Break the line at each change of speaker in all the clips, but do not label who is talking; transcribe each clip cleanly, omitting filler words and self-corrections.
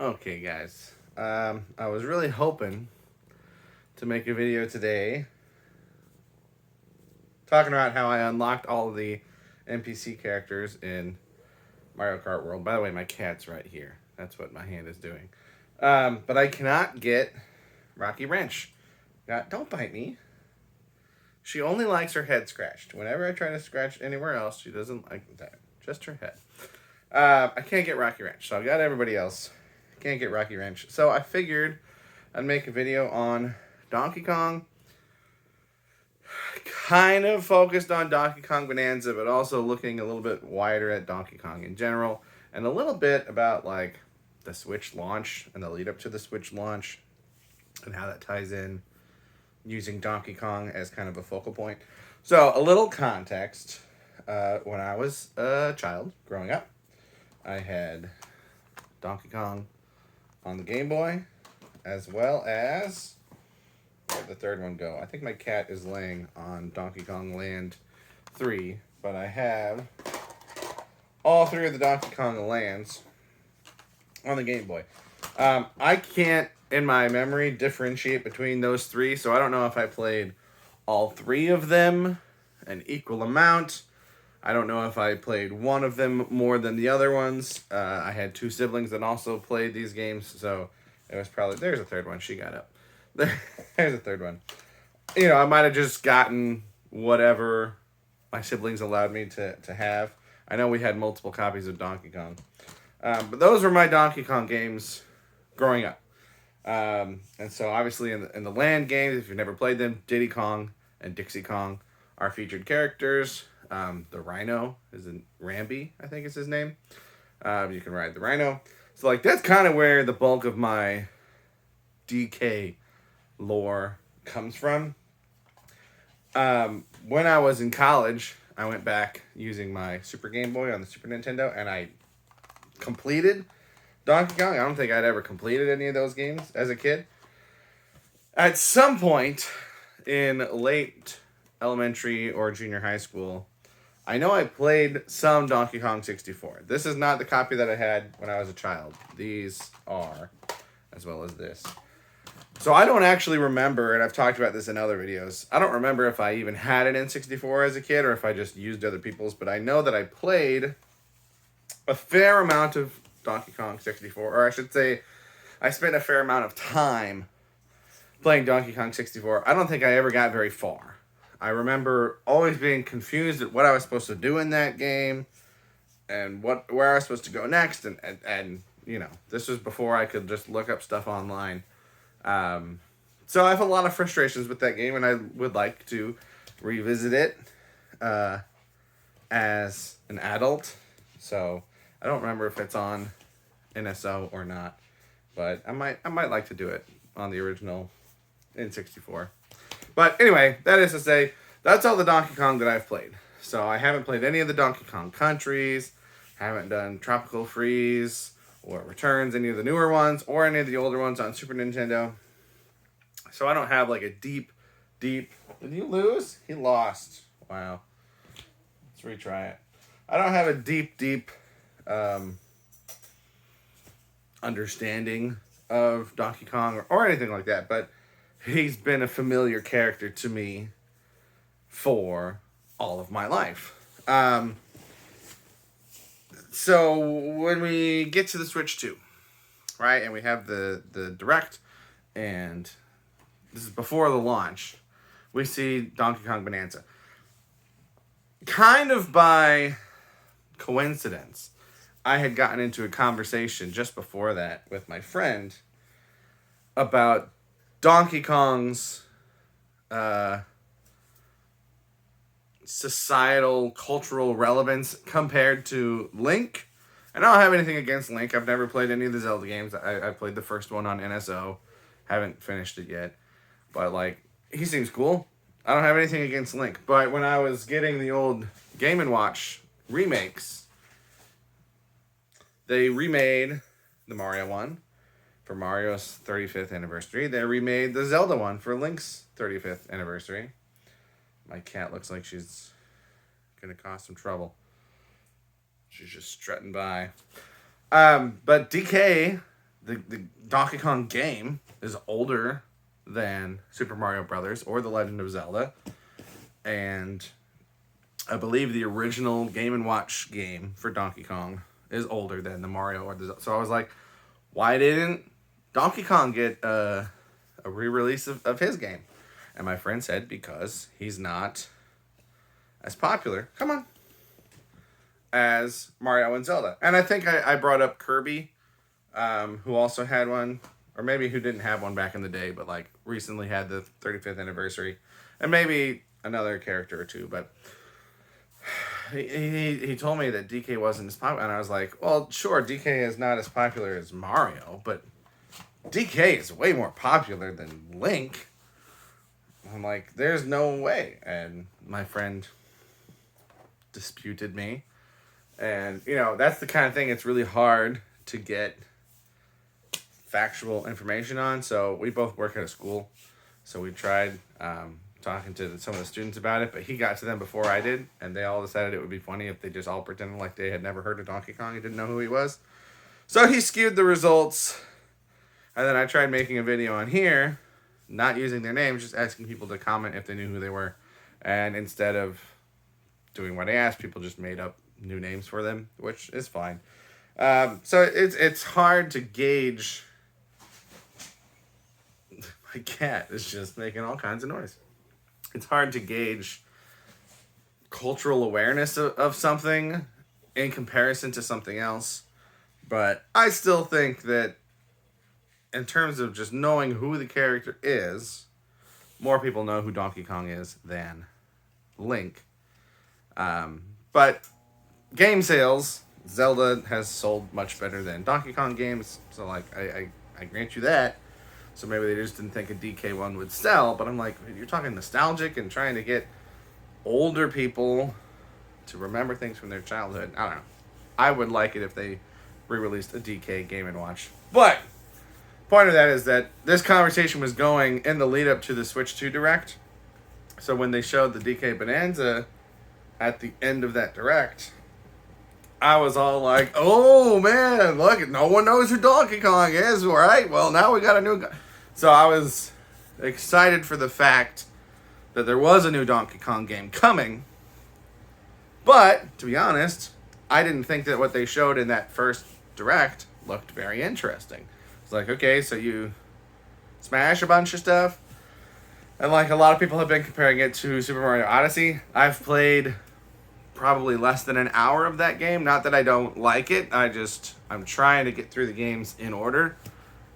Okay, guys. I was really hoping to make a video today talking about how I unlocked all of the NPC characters in Mario Kart World. By the way, my cat's right here. That's what my hand is doing. But I cannot get Rocky Wrench. Don't bite me. She only likes her head scratched. Whenever I try to scratch anywhere else, she doesn't like that. Just her head. I can't get Rocky Wrench, so I've got everybody else. Can't get Rocky Wrench. So I figured I'd make a video on Donkey Kong. Kind of focused on Donkey Kong Bonanza, but also looking a little bit wider at Donkey Kong in general. And a little bit about like the Switch launch and the lead up to the Switch launch and how that ties in using Donkey Kong as kind of a focal point. So a little context. When I was a child growing up, I had Donkey Kong on the Game Boy, as well as, where'd the third one go? I think my cat is laying on Donkey Kong Land 3, but I have all three of the Donkey Kong lands on the Game Boy. I can't, in my memory, differentiate between those three, so I don't know if I played all three of them an equal amount. I don't know if I played one of them more than the other ones. I had two siblings that also played these games, so it was probably... There's a third one. She got up. There's a third one. You know, I might have just gotten whatever my siblings allowed me to have. I know we had multiple copies of Donkey Kong. But those were my Donkey Kong games growing up. And so, obviously, in the land games, if you've never played them, Diddy Kong and Dixie Kong are featured characters. The Rhino is in Rambi, I think is his name. You can ride the Rhino. So, like, that's kind of where the bulk of my DK lore comes from. When I was in college, I went back using my Super Game Boy on the Super Nintendo, and I completed Donkey Kong. I don't think I'd ever completed any of those games as a kid. At some point in late elementary or junior high school, I know I played some Donkey Kong 64. This is not the copy that I had when I was a child. These are, as well as this. So I don't actually remember, and I've talked about this in other videos, I don't remember if I even had an N64 as a kid or if I just used other people's, but I know that I played a fair amount of Donkey Kong 64, or I should say, I spent a fair amount of time playing Donkey Kong 64. I don't think I ever got very far. I remember always being confused at what I was supposed to do in that game and where I was supposed to go next. And you know, this was before I could just look up stuff online. So I have a lot of frustrations with that game, and I would like to revisit it as an adult. So I don't remember if it's on NSO or not, but I might like to do it on the original N64. But anyway, that is to say, that's all the Donkey Kong that I've played. So I haven't played any of the Donkey Kong countries, haven't done Tropical Freeze or Returns, any of the newer ones, or any of the older ones on Super Nintendo. So I don't have like a deep... Did you lose? He lost. Wow. Let's retry it. I don't have a deep understanding of Donkey Kong or anything like that, but he's been a familiar character to me for all of my life. So when we get to the Switch 2, right, and we have the Direct, and this is before the launch, we see Donkey Kong Bonanza. Kind of by coincidence, I had gotten into a conversation just before that with my friend about Donkey Kong's societal, cultural relevance compared to Link. And I don't have anything against Link. I've never played any of the Zelda games. I played the first one on NSO. Haven't finished it yet. But, like, he seems cool. I don't have anything against Link. But when I was getting the old Game & Watch remakes, they remade the Mario one for Mario's 35th anniversary. They remade the Zelda one for Link's 35th anniversary. My cat looks like she's going to cause some trouble. She's just strutting by. But DK, the Donkey Kong game is older than Super Mario Brothers or The Legend of Zelda, and I believe the original Game & Watch game for Donkey Kong is older than the Mario or the... So I was like, why didn't Donkey Kong get a re-release of his game? And my friend said, because he's not as popular, come on, as Mario and Zelda. And I think I brought up Kirby, who also had one, or maybe who didn't have one back in the day, but like recently had the 35th anniversary. And maybe another character or two, but... He told me that DK wasn't as popular, and I was like, well, sure, DK is not as popular as Mario, but DK is way more popular than Link. I'm like, there's no way. And my friend disputed me. And, you know, that's the kind of thing it's really hard to get factual information on. So we both work at a school, so we tried... talking to some of the students about it, but he got to them before I did, and they all decided it would be funny if they just all pretended like they had never heard of Donkey Kong and didn't know who he was. So he skewed the results, and then I tried making a video on here, not using their names, just asking people to comment if they knew who they were, and instead of doing what I asked, people just made up new names for them, which is fine. So it's hard to gauge. My cat is just making all kinds of noise. It's hard to gauge cultural awareness of something in comparison to something else. But I still think that in terms of just knowing who the character is, more people know who Donkey Kong is than Link. But game sales, Zelda has sold much better than Donkey Kong games. So like I grant you that. So maybe they just didn't think a DK one would sell. But I'm like, you're talking nostalgic and trying to get older people to remember things from their childhood. I don't know. I would like it if they re-released a DK Game & Watch. But point of that is that this conversation was going in the lead up to the Switch 2 Direct. So when they showed the DK Bananza at the end of that Direct, I was all like, oh man, look, no one knows who Donkey Kong is, right? Well, now we got a new guy. So I was excited for the fact that there was a new Donkey Kong game coming. But, to be honest, I didn't think that what they showed in that first Direct looked very interesting. It's like, okay, so you smash a bunch of stuff. And like a lot of people have been comparing it to Super Mario Odyssey. I've played probably less than an hour of that game. Not that I don't like it. I'm trying to get through the games in order.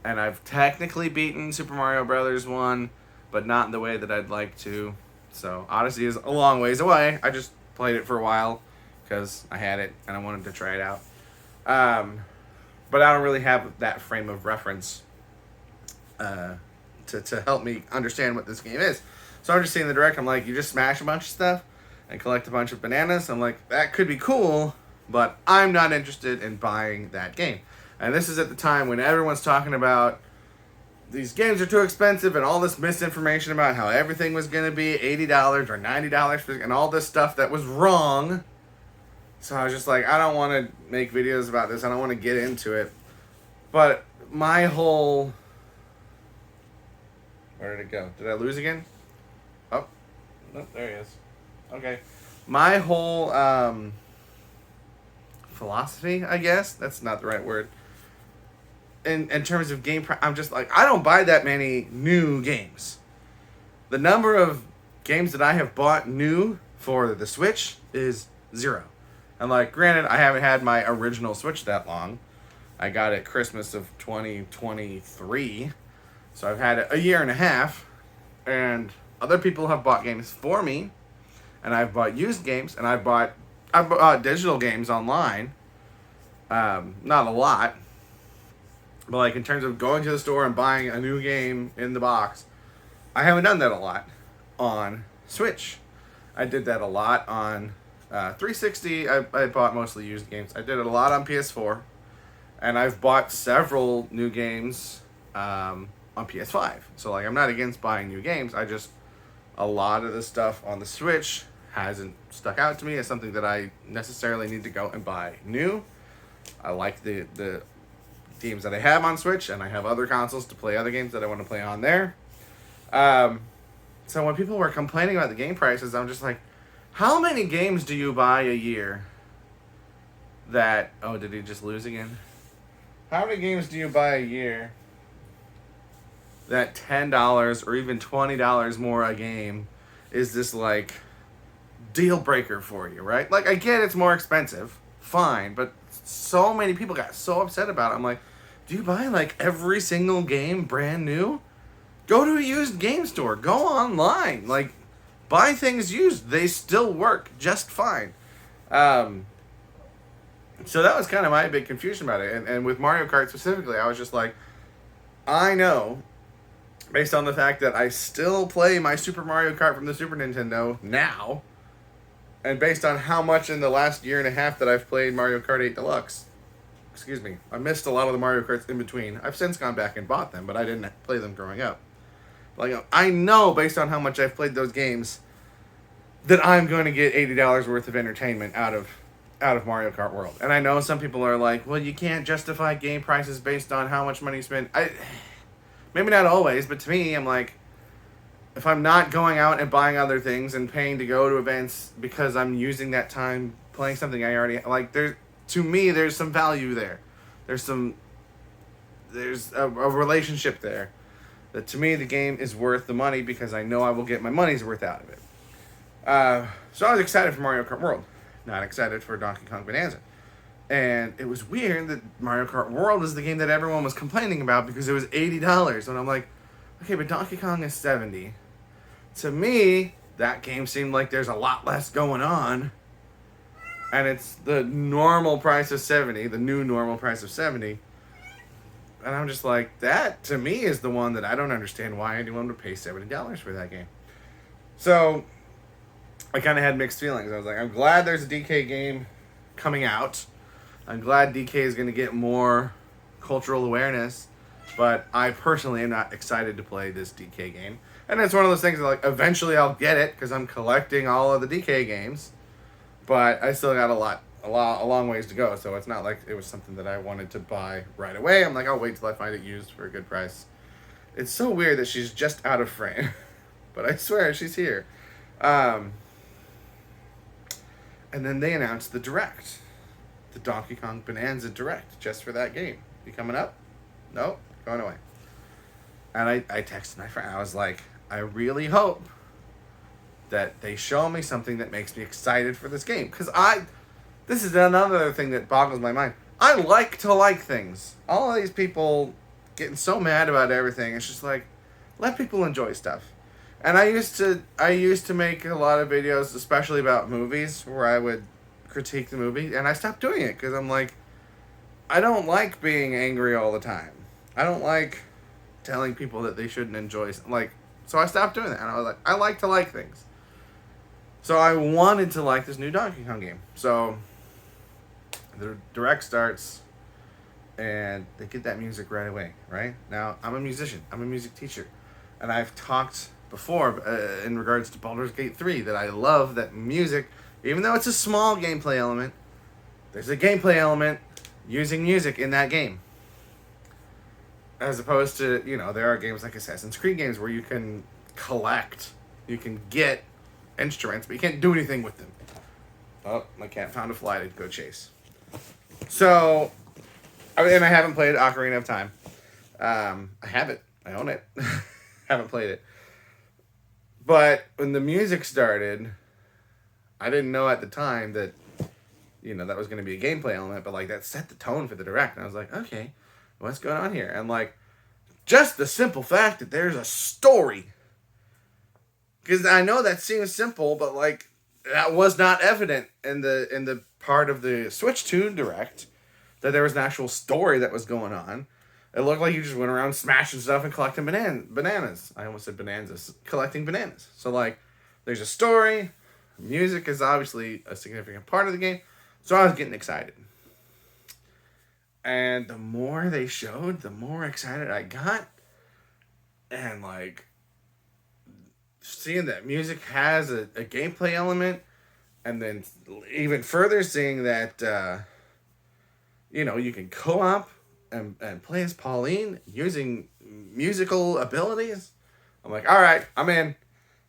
And I've technically beaten Super Mario Brothers 1, but not in the way that I'd like to. So Odyssey is a long ways away. I just played it for a while because I had it and I wanted to try it out. But I don't really have that frame of reference to help me understand what this game is. So I'm just seeing the Direct. I'm like, you just smash a bunch of stuff and collect a bunch of bananas. I'm like, that could be cool, but I'm not interested in buying that game. And this is at the time when everyone's talking about these games are too expensive and all this misinformation about how everything was going to be $80 or $90 and all this stuff that was wrong. So I was just like, I don't want to make videos about this. I don't want to get into it. But my whole... Where did it go? Did I lose again? Oh, no, there he is. Okay. My whole philosophy, I guess, that's not the right word. In terms of game, I'm just like, I don't buy that many new games. The number of games that I have bought new for the Switch is 0. And like, granted, I haven't had my original Switch that long. I got it Christmas of 2023. So I've had it a year and a half. And other people have bought games for me. And I've bought used games. And I've bought digital games online. Not a lot. But like in terms of going to the store and buying a new game in the box, I haven't done that a lot on Switch. I did that a lot on 360. I bought mostly used games. I did it a lot on PS4. And I've bought several new games on PS5. So like I'm not against buying new games. A lot of the stuff on the Switch hasn't stuck out to me as something that I necessarily need to go and buy new. I like the games that I have on Switch, and I have other consoles to play other games that I want to play on there. So when people were complaining about the game prices, I'm just like, how many games do you buy a year that... Oh, did he just lose again? How many games do you buy a year that $10 or even $20 more a game is this, like, deal breaker for you, right? Like, I get it's more expensive. Fine. But so many people got so upset about it. I'm like, do you buy, like, every single game brand new? Go to a used game store. Go online. Like, buy things used. They still work just fine. So that was kind of my big confusion about it. And with Mario Kart specifically, I was just like, I know, based on the fact that I still play my Super Mario Kart from the Super Nintendo now, and based on how much in the last year and a half that I've played Mario Kart 8 Deluxe, excuse me, I missed a lot of the Mario Karts in between. I've since gone back and bought them, but I didn't play them growing up. Like, I know, based on how much I've played those games, that I'm going to get $80 worth of entertainment out of Mario Kart World. And I know some people are like, well, you can't justify game prices based on how much money you spend. Maybe not always, but to me, I'm like, if I'm not going out and buying other things and paying to go to events because I'm using that time playing something I already... Like, to me, there's some value there. There's a relationship there. That to me, the game is worth the money because I know I will get my money's worth out of it. So I was excited for Mario Kart World. Not excited for Donkey Kong Bonanza. And it was weird that Mario Kart World is the game that everyone was complaining about because it was $80. And I'm like, okay, but Donkey Kong is $70. To me, that game seemed like there's a lot less going on. And it's the normal price of $70, the new normal price of $70. And I'm just like, that, to me, is the one that I don't understand why anyone would pay $70 for that game. So, I kind of had mixed feelings. I was like, I'm glad there's a DK game coming out. I'm glad DK is going to get more cultural awareness. But I personally am not excited to play this DK game. And it's one of those things that, like, eventually I'll get it because I'm collecting all of the DK games. But I still got a long ways to go, so it's not like it was something that I wanted to buy right away. I'm like, I'll wait till I find it used for a good price. It's so weird that she's just out of frame, but I swear she's here. And then they announced the Direct, the Donkey Kong Bonanza Direct, just for that game. You coming up? Nope, going away. And I texted my friend. I was like, I really hope that they show me something that makes me excited for this game, because this is another thing that boggles my mind. I like to like things. All of these people getting so mad about everything. It's just like, let people enjoy stuff. And I used to make a lot of videos, especially about movies, where I would critique the movie, and I stopped doing it because I'm like, I don't like being angry all the time. I don't like telling people that they shouldn't enjoy, like, so I stopped doing that. And I was like, I like to like things. So I wanted to like this new Donkey Kong game. So the Direct starts, and they get that music right away, right? Now, I'm a musician. I'm a music teacher. And I've talked before in regards to Baldur's Gate 3 that I love that music, even though it's a small gameplay element, there's a gameplay element using music in that game. As opposed to, there are games like Assassin's Creed games where you can collect, you can get instruments, but you can't do anything with them. Oh, my cat found a fly to go chase. So, and I haven't played Ocarina of Time. I have it. I own it. Haven't played it. But when the music started, I didn't know at the time that, that was going to be a gameplay element, but, like, that set the tone for the Direct. And I was like, okay, what's going on here? And, like, just the simple fact that there's a story. Because I know that seems simple, but, like, that was not evident in the part of the Switch 2 Direct, that there was an actual story that was going on. It looked like you just went around smashing stuff and collecting bananas. I almost said bonanzas. Collecting bananas. So, like, there's a story. Music is obviously a significant part of the game. So I was getting excited. And the more they showed, the more excited I got. And, like, seeing that music has a gameplay element, and then even further seeing that, you can co-op and play as Pauline using musical abilities. I'm like, all right, I'm in.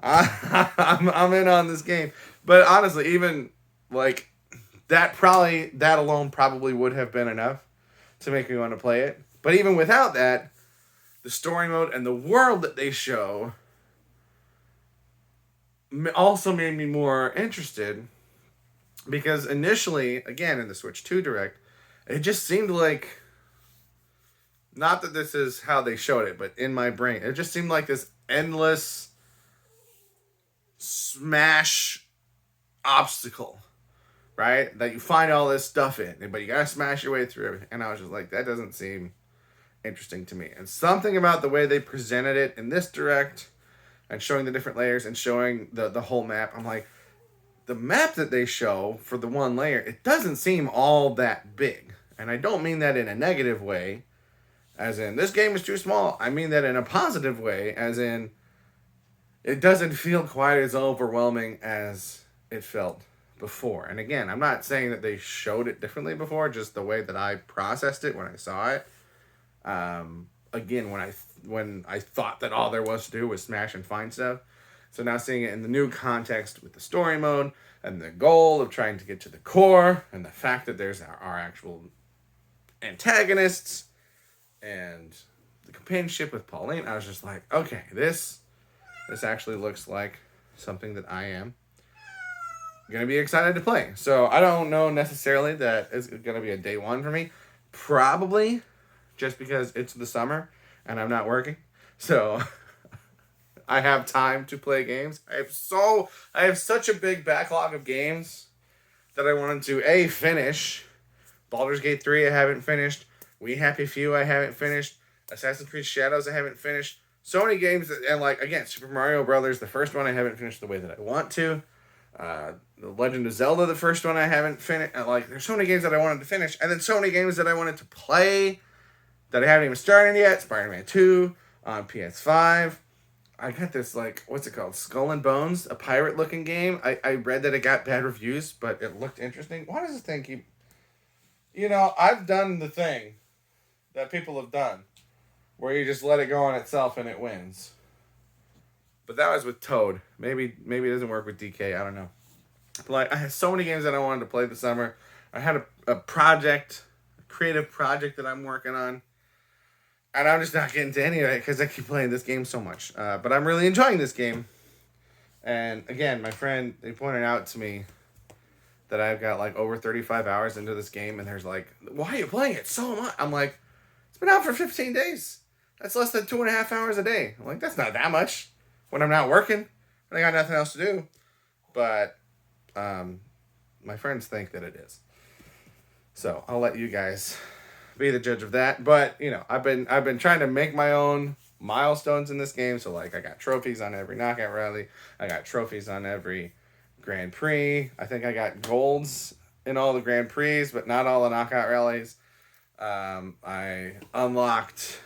I'm in on this game. But honestly, even like that alone probably would have been enough to make me want to play it. But even without that, the story mode and the world that they show also made me more interested, because initially, again in the Switch 2 Direct, it just seemed like, not that this is how they showed it, but in my brain, it just seemed like this endless smash obstacle, right? That you find all this stuff in, but you gotta smash your way through everything. And I was just like, that doesn't seem interesting to me. And something about the way they presented it in this Direct, and showing the different layers and showing the whole map, I'm like, the map that they show for the one layer, it doesn't seem all that big. And I don't mean that in a negative way, as in, this game is too small. I mean that in a positive way, as in, it doesn't feel quite as overwhelming as it felt before. And again, I'm not saying that they showed it differently before, just the way that I processed it when I saw it. Again, when I thought that all there was to do was smash and find stuff. So now seeing it in the new context with the story mode and the goal of trying to get to the core, and the fact that there's our actual antagonists and the companionship with Pauline, I was just like, okay, this actually looks like something that I am going to be excited to play. So I don't know necessarily that it's going to be a day one for me. Probably just because it's the summer and I'm not working. So I have time to play games. I have such a big backlog of games that I wanted to finish. Baldur's Gate 3 I haven't finished. We Happy Few I haven't finished. Assassin's Creed Shadows I haven't finished. So many games and like, again, Super Mario Brothers, the first one I haven't finished the way that I want to. The Legend of Zelda, the first one I haven't finished. Like, there's so many games that I wanted to finish, and then so many games that I wanted to play that I haven't even started yet. Spider-Man 2 on PS5. I got this, like, what's it called? Skull and Bones, a pirate-looking game. I read that it got bad reviews, but it looked interesting. Why does this thing keep... I've done the thing that people have done, where you just let it go on itself and it wins. But that was with Toad. Maybe it doesn't work with DK. I don't know. But like, I had so many games that I wanted to play this summer. I had a creative project that I'm working on. And I'm just not getting to any of it because I keep playing this game so much. But I'm really enjoying this game. And again, my friend, they pointed out to me that I've got like over 35 hours into this game. And there's like, why are you playing it so much? I'm like, it's been out for 15 days. That's less than 2.5 hours a day. I'm like, that's not that much when I'm not working. When I got nothing else to do. But my friends think that it is. So I'll let you guys be the judge of that. But I've been trying to make my own milestones in this game. So like, I got trophies on every knockout rally. I got trophies on every Grand Prix. I think I got golds in all the Grand Prix, but not all the knockout rallies. I unlocked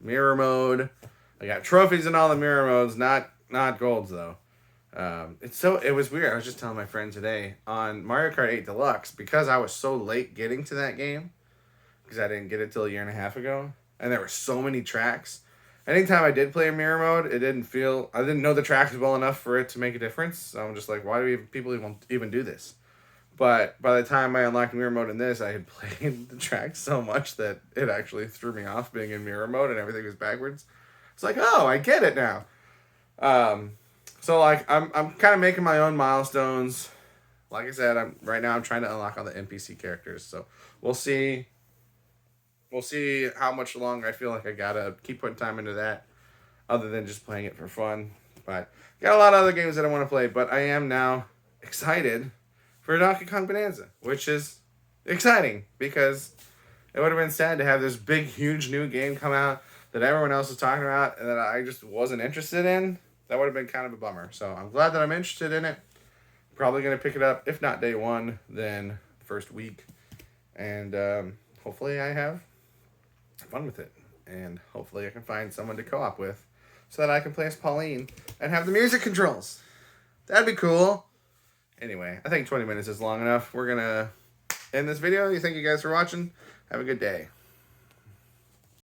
mirror mode. I got trophies in all the mirror modes, not golds though. It was weird. I was just telling my friend today on Mario Kart 8 Deluxe, because I was so late getting to that game, because I didn't get it till a year and a half ago, and there were so many tracks. Anytime I did play a mirror mode, I didn't know the tracks well enough for it to make a difference. So I'm just like, why do people even do this? But by the time I unlocked mirror mode in this, I had played the track so much that it actually threw me off being in mirror mode and everything was backwards. It's like, oh, I get it now. So like, I'm kind of making my own milestones. Like I said, I'm trying to unlock all the NPC characters. So we'll see how much longer I feel like I gotta keep putting time into that, other than just playing it for fun. But got a lot of other games that I want to play. But I am now excited for Donkey Kong Bonanza, which is exciting because it would have been sad to have this big, huge new game come out that everyone else is talking about and that I just wasn't interested in. That would have been kind of a bummer. So I'm glad that I'm interested in it. Probably going to pick it up, if not day one, then first week. And hopefully I have fun with it. And hopefully I can find someone to co-op with so that I can play as Pauline and have the music controls. That'd be cool. Anyway, I think 20 minutes is long enough. We're going to end this video. Thank you guys for watching. Have a good day.